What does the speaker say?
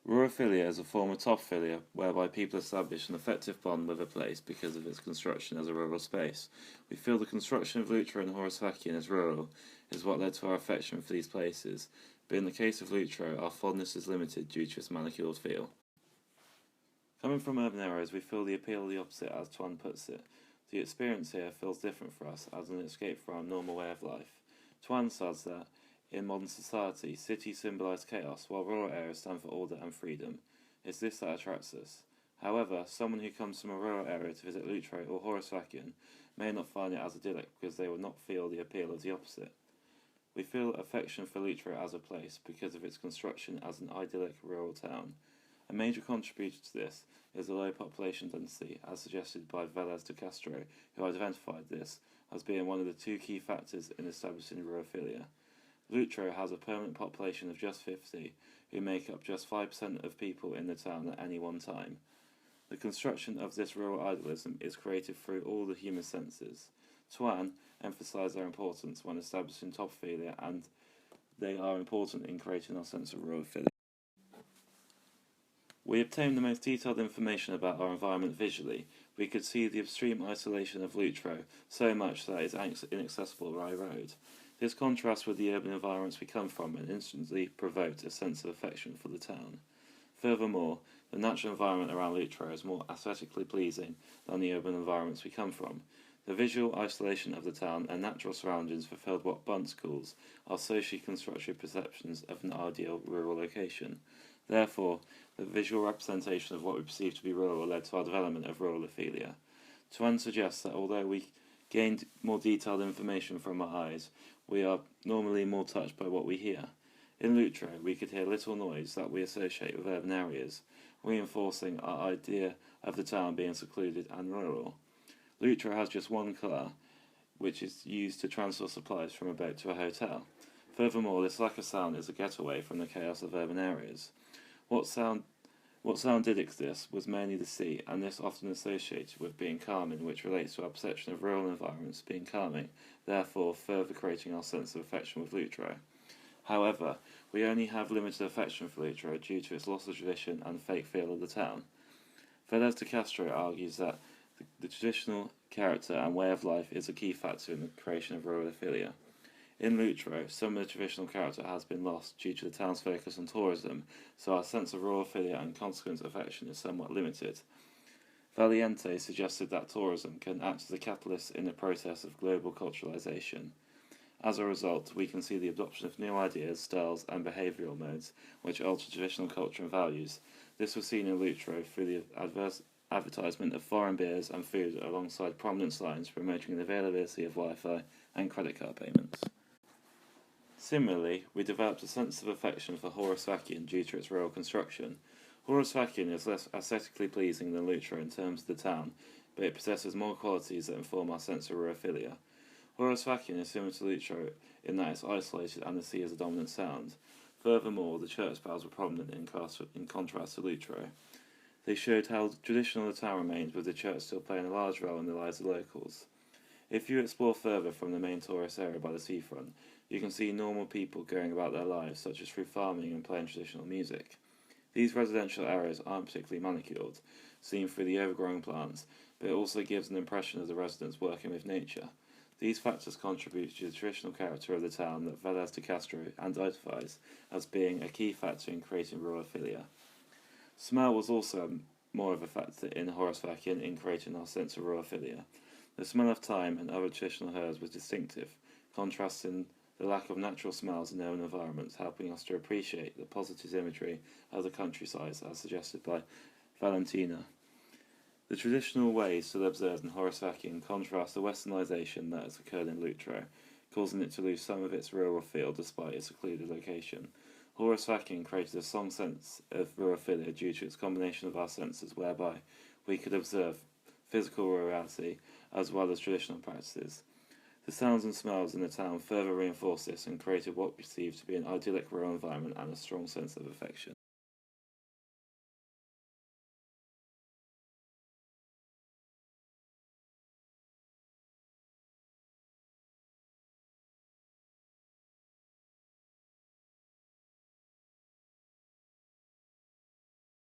Ruralophilia is a form of topophilia whereby people establish an affective bond with a place because of its construction as a rural space. We feel the construction of Luttra and Horusvakian as rural is what led to our affection for these places, but in the case of Luttra, our fondness is limited due to its manicured feel. Coming from urban areas, we feel the appeal of the opposite, as Tuan puts it. The experience here feels different for us as an escape from our normal way of life. Tuan says that in modern society, cities symbolise chaos, while rural areas stand for order and freedom. It's this that attracts us. However, someone who comes from a rural area to visit Luttra or Horusvakian may not find it as idyllic because they will not feel the appeal of the opposite. We feel affection for Luttra as a place because of its construction as an idyllic rural town. A major contributor to this is the low population density, as suggested by Velez de Castro, who identified this as being one of the two key factors in establishing Ruralophilia. Luttra has a permanent population of just 50, who make up just 5% of people in the town at any one time. The construction of this rural idealism is created through all the human senses. Tuan emphasised their importance when establishing topophilia, and they are important in creating our sense of Ruralophilia. We obtained the most detailed information about our environment visually. We could see the extreme isolation of Luttra, so much that it is inaccessible by road. This contrasts with the urban environments we come from and instantly provoked a sense of affection for the town. Furthermore, the natural environment around Luttra is more aesthetically pleasing than the urban environments we come from. The visual isolation of the town and natural surroundings fulfilled what Bunce calls our socially constructed perceptions of an ideal rural location. Therefore, the visual representation of what we perceive to be rural led to our development of Ruralophilia. Tuan suggests that although we gained more detailed information from our eyes, we are normally more touched by what we hear. In Luttra, we could hear little noise that we associate with urban areas, reinforcing our idea of the town being secluded and rural. Luttra has just one car, which is used to transfer supplies from a boat to a hotel. Furthermore, this lack of sound is a getaway from the chaos of urban areas. What sound did exist was mainly the sea, and this often associated with being calming, which relates to our perception of rural environments being calming, therefore further creating our sense of affection with Luttra. However, we only have limited affection for Luttra due to its loss of tradition and fake feel of the town. Velez de Castro argues that the traditional character and way of life is a key factor in the creation of Ruralophilia. In Luttra, some of the traditional character has been lost due to the town's focus on tourism, so our sense of Ruralophilia and consequent affection is somewhat limited. Valiente suggested that tourism can act as a catalyst in the process of global culturalization. As a result, we can see the adoption of new ideas, styles, and behavioural modes which alter traditional culture and values. This was seen in Luttra through the advertisement of foreign beers and food alongside prominent signs promoting the availability of Wi-Fi and credit card payments. Similarly, we developed a sense of affection for Horusvakian due to its rural construction. Horusvakian is less aesthetically pleasing than Luttra in terms of the town, but it possesses more qualities that inform our sense of Ruralophilia. Horusvakian is similar to Luttra in that it's isolated and the sea is a dominant sound. Furthermore, the church bells were prominent in contrast to Luttra. They showed how traditional the town remained, with the church still playing a large role in the lives of locals. If you explore further from the main tourist area by the seafront, you can see normal people going about their lives, such as through farming and playing traditional music. These residential areas aren't particularly manicured, seen through the overgrown plants, but it also gives an impression of the residents working with nature. These factors contribute to the traditional character of the town that Velez de Castro identifies as being a key factor in creating Ruralophilia. Smell was also more of a factor in Horusvakian in creating our sense of Ruralophilia. The smell of thyme and other traditional herbs was distinctive, contrasting the lack of natural smells in urban environments, helping us to appreciate the positive imagery of the countryside as suggested by Valentina. The traditional ways still observed in Horusvakian contrast the westernisation that has occurred in Luttra, causing it to lose some of its rural feel despite its secluded location. Horusvakian created a strong sense of Ruralophilia due to its combination of our senses, whereby we could observe physical rurality as well as traditional practices. The sounds and smells in the town further reinforced this and created what we perceived to be an idyllic rural environment and a strong sense of affection.